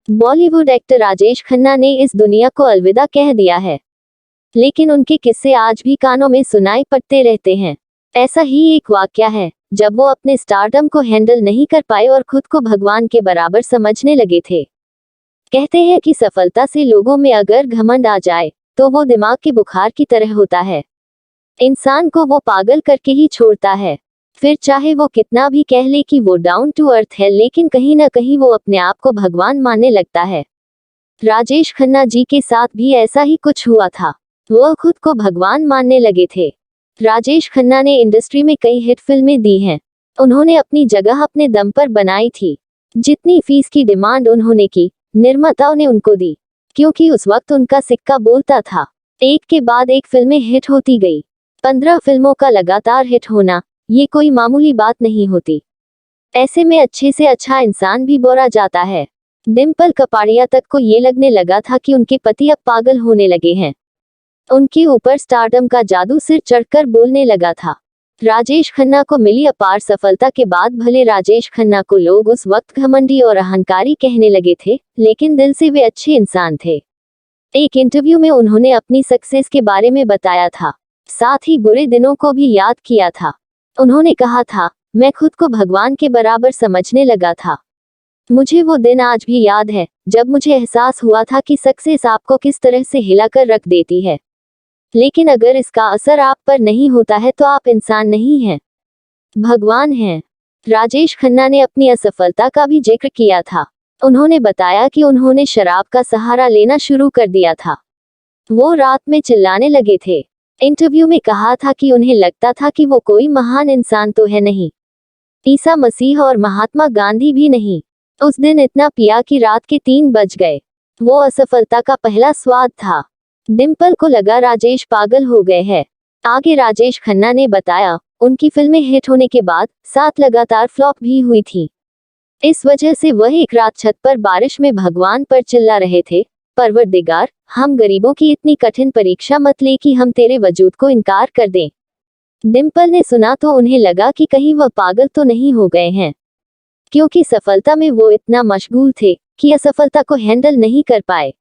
Bollywood actor Rajesh Khanna ने इस दुनिया को अलविदा कह दिया है, लेकिन उनके किस्से आज भी कानों में सुनाई पड़ते रहते हैं। ऐसा ही एक वाकया है जब वो अपने स्टारडम को हैंडल नहीं कर पाए और खुद को भगवान के बराबर समझने लगे थे। कहते हैं कि सफलता से लोगों में अगर घमंड आ जाए तो वो दिमाग के बुखार की तरह होता है। इंसान को वो पागल करके ही छोड़ता है। फिर चाहे वो कितना भी कह ले कि वो डाउन टू अर्थ है, लेकिन कहीं ना कहीं वो अपने आप को भगवान मानने लगता है। राजेश खन्ना जी के साथ भी ऐसा ही कुछ हुआ था। वो खुद को भगवान मानने लगे थे। राजेश खन्ना ने इंडस्ट्री में कई हिट फिल्में दी हैं। उन्होंने अपनी जगह अपने दम पर बनाई थी। जितनी फीस की डिमांड उन्होंने की, निर्माताओं ने उनको दी, क्योंकि उस वक्त उनका सिक्का बोलता था। एक के बाद एक फिल्में हिट होती गई। 15 फिल्मों का लगातार हिट होना ये कोई मामूली बात नहीं होती। ऐसे में अच्छे से अच्छा इंसान भी बोरा जाता है। डिम्पल कपाड़िया तक को ये लगने लगा था कि उनके पति अब पागल होने लगे हैं। उनके ऊपर स्टारडम का जादू सिर चढ़कर बोलने लगा था। राजेश खन्ना को मिली अपार सफलता के बाद भले राजेश खन्ना को लोग उस वक्त घमंडी और अहंकारी कहने लगे थे, लेकिन दिल से वे अच्छे इंसान थे। एक इंटरव्यू में उन्होंने अपनी सक्सेस के बारे में बताया था, साथ ही बुरे दिनों को भी याद किया था। उन्होंने कहा था, मैं खुद को भगवान के बराबर समझने लगा था। मुझे वो दिन आज भी याद है जब मुझे एहसास हुआ था कि सक्सेस आपको किस तरह से हिलाकर रख देती है, लेकिन अगर इसका असर आप पर नहीं होता है तो आप इंसान नहीं हैं, भगवान हैं। राजेश खन्ना ने अपनी असफलता का भी जिक्र किया था। उन्होंने बताया कि उन्होंने शराब का सहारा लेना शुरू कर दिया था। वो रात में चिल्लाने लगे थे। इंटरव्यू में कहा था कि उन्हें लगता था कि वो कोई महान इंसान तो है नहीं, ईसा मसीह और महात्मा गांधी भी नहीं। उस दिन इतना पिया कि रात के 3 बज गए। वो असफलता का पहला स्वाद था। डिम्पल को लगा राजेश पागल हो गए हैं। आगे राजेश खन्ना ने बताया, उनकी फिल्में हिट होने के बाद 7 लगातार फ्लॉप भी हुई थी। इस वजह से वह एक रात छत पर बारिश में भगवान पर चिल्ला रहे थे, परवरदिगार, हम गरीबों की इतनी कठिन परीक्षा मत ले कि हम तेरे वजूद को इनकार कर दें। डिम्पल ने सुना तो उन्हें लगा कि कहीं वह पागल तो नहीं हो गए हैं, क्योंकि सफलता में वो इतना मशगूल थे कि असफलता को हैंडल नहीं कर पाए।